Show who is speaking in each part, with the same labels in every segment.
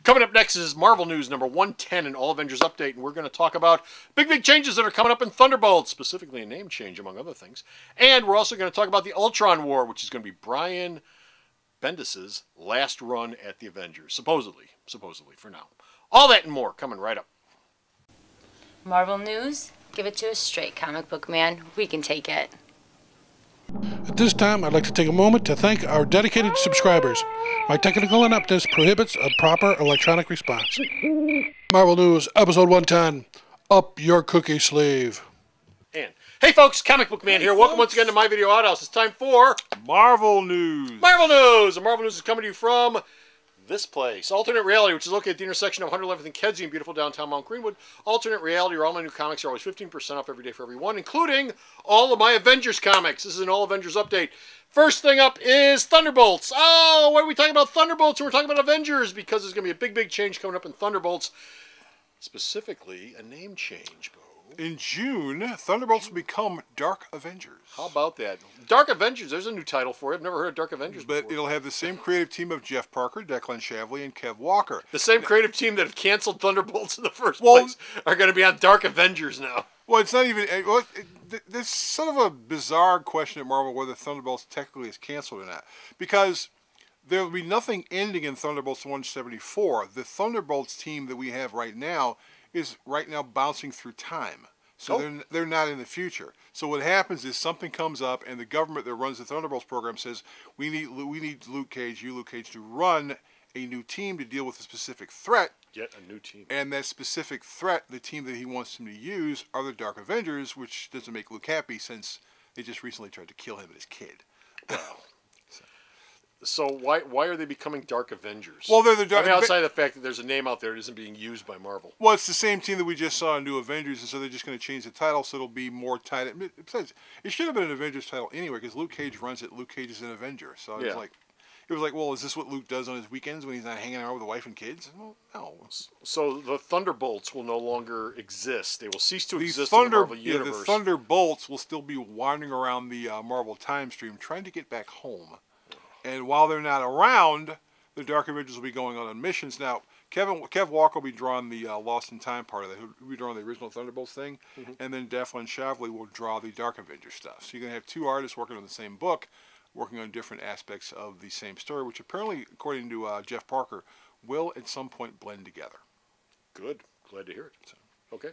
Speaker 1: Coming up next is Marvel News number 110 and All Avengers Update, and we're going to talk about big changes that are coming up in Thunderbolts, specifically a name change, among other things. And we're also going to talk about the Ultron War, which is going to be Brian Bendis' last run at the Avengers, supposedly for now. All that and more coming right up.
Speaker 2: Marvel News, give it to us straight, comic book man. We can take it.
Speaker 3: At this time, I'd like to take a moment to thank our dedicated subscribers. My technical ineptness prohibits a proper electronic response. Marvel News, episode 110, Up Your Cookie Sleeve.
Speaker 1: And, hey folks, Comic Book Man here. Welcome once again to My Video Outhouse. It's time for
Speaker 4: Marvel News.
Speaker 1: Marvel News! And Marvel News is coming to you from this place, Alternate Reality, which is located at the intersection of 111th and Kedzie in beautiful downtown Mount Greenwood. Alternate Reality, where all my new comics are always 15% off every day for everyone, including all of my Avengers comics. This is an All Avengers update. First thing up is Thunderbolts. Oh, why are we talking about Thunderbolts and we're talking about Avengers? Because there's going to be a big change coming up in Thunderbolts. Specifically, a name change, Bo.
Speaker 4: In June, Thunderbolts will become Dark Avengers.
Speaker 1: How about that? Dark Avengers, there's a new title for it. I've never heard of Dark Avengers before.
Speaker 4: But it'll have the same creative team of Jeff Parker, Declan Shalvey, and Kev Walker.
Speaker 1: The same creative team that have canceled Thunderbolts in the first place are going to be on Dark Avengers now.
Speaker 4: Well, it's not even... There's sort of a bizarre question at Marvel whether Thunderbolts technically is canceled or not. Because there will be nothing ending in Thunderbolts 174. The Thunderbolts team that we have right now is right now bouncing through time. So they're not in the future. So what happens is something comes up and the government that runs the Thunderbolts program says, we need Luke Cage, to run a new team to deal with a specific threat.
Speaker 1: Yet a new team.
Speaker 4: And that specific threat, the team that he wants him to use, are the Dark Avengers, which doesn't make Luke happy since they just recently tried to kill him and his kid.
Speaker 1: Wow. So why are they becoming Dark Avengers?
Speaker 4: Well, they're the Dark.
Speaker 1: I mean, outside of the fact that there's a name out there that isn't being used by Marvel.
Speaker 4: Well, it's the same team that we just saw in New Avengers, and so they're just going to change the title so it'll be more tied. Besides, it should have been an Avengers title anyway because Luke Cage runs it. Luke Cage is an Avenger, so it was like, well, is this what Luke does on his weekends when he's not hanging around with the wife and kids? Well, no.
Speaker 1: So the Thunderbolts will no longer exist. They will cease to exist in the Marvel universe.
Speaker 4: The Thunderbolts will still be wandering around the Marvel time stream trying to get back home. And while they're not around, the Dark Avengers will be going on missions. Now, Kev Walker will be drawing the Lost in Time part of that. He'll be drawing the original Thunderbolts thing. And then Declan Shalvey will draw the Dark Avengers stuff. So you're going to have two artists working on the same book, working on different aspects of the same story, which apparently, according to Jeff Parker, will at some point blend together.
Speaker 1: Good. Glad to hear it. So, okay.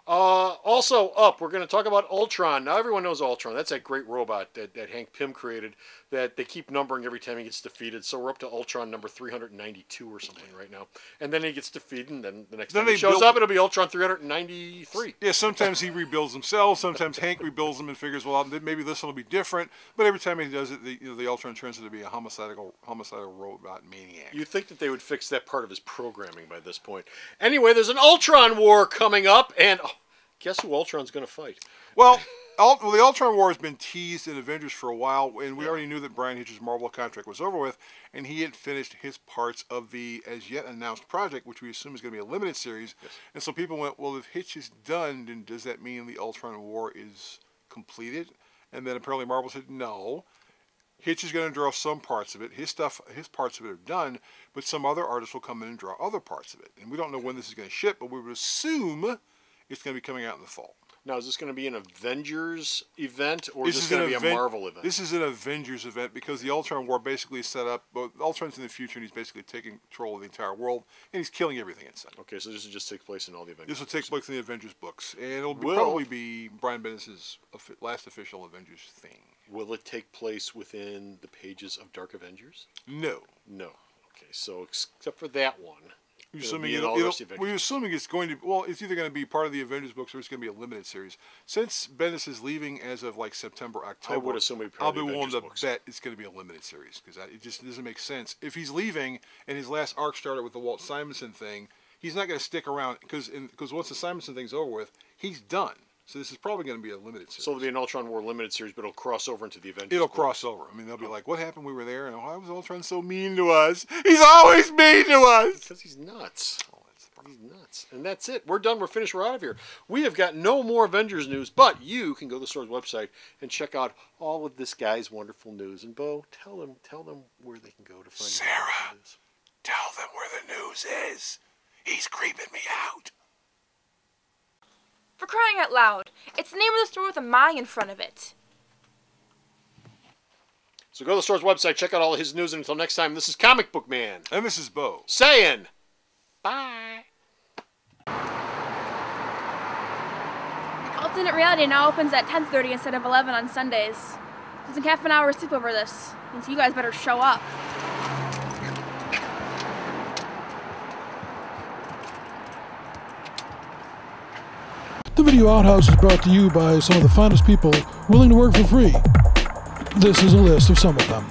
Speaker 1: Also up, we're going to talk about Ultron. Now, everyone knows Ultron. That's that great robot that Hank Pym created that they keep numbering every time he gets defeated. So we're up to Ultron number 392 or something right now. And then he gets defeated, and then the next time he shows up, it'll be Ultron 393.
Speaker 4: Yeah, sometimes he rebuilds himself. Sometimes Hank rebuilds them and figures, well, maybe this one will be different. But every time he does it, the Ultron turns out to be a homicidal robot maniac.
Speaker 1: You'd think that they would fix that part of his programming by this point. Anyway, there's an Ultron war coming up, and guess who Ultron's going to fight?
Speaker 4: Well, the Ultron War has been teased in Avengers for a while, and we already knew that Brian Hitch's Marvel contract was over with, and he had finished his parts of the as-yet announced project, which we assume is going to be a limited series. Yes. And so people went, well, if Hitch is done, then does that mean the Ultron War is completed? And then apparently Marvel said, no. Hitch is going to draw some parts of it. His parts of it are done, but some other artists will come in and draw other parts of it. And we don't know when this is going to ship, but we would assume it's going to be coming out in the fall.
Speaker 1: Now, is this going to be an Avengers event, or is this going to be a Marvel event?
Speaker 4: This is an Avengers event because the Ultron War basically is set up. Well, Ultron's in the future, and he's basically taking control of the entire world, and he's killing everything in sight.
Speaker 1: Okay, so this will just take place in all the Avengers.
Speaker 4: This will take place in the Avengers books, and it'll probably be Brian Bendis' last official Avengers thing.
Speaker 1: Will it take place within the pages of Dark Avengers?
Speaker 4: No.
Speaker 1: No. Okay, so except for that one.
Speaker 4: We're assuming it's going to, well, it's either going to be part of the Avengers books or it's going to be a limited series. Since Bendis is leaving as of like September, October,
Speaker 1: I would assume
Speaker 4: I'll be willing to bet it's going to be a limited series because it just doesn't make sense. If he's leaving and his last arc started with the Walt Simonson thing, he's not going to stick around because once the Simonson thing's over with, he's done. So this is probably going to be a limited series.
Speaker 1: So it'll be an Ultron War limited series, but it'll cross over into the Avengers.
Speaker 4: It'll cross over. I mean, they'll be like, what happened? We were there, and why was Ultron so mean to us? He's always mean to us!
Speaker 1: Because he's nuts. He's nuts. And that's it. We're done. We're finished. We're out of here. We have got no more Avengers news, but you can go to the store's website and check out all of this guy's wonderful news. And Bo, tell them where they can go to find
Speaker 4: Sarah, Tell them where the news is. He's creeping me out.
Speaker 5: For crying out loud, it's the name of the store with a my in front of it.
Speaker 1: So go to the store's website, check out all of his news, and until next time, this is Comic Book Man.
Speaker 4: And Mrs. Bo.
Speaker 1: Saying, bye.
Speaker 5: Alternate Reality now opens at 10:30 instead of 11 on Sundays. There's half an hour sleep over this, and so you guys better show up.
Speaker 3: The Video Outhouse is brought to you by some of the finest people willing to work for free. This is a list of some of them.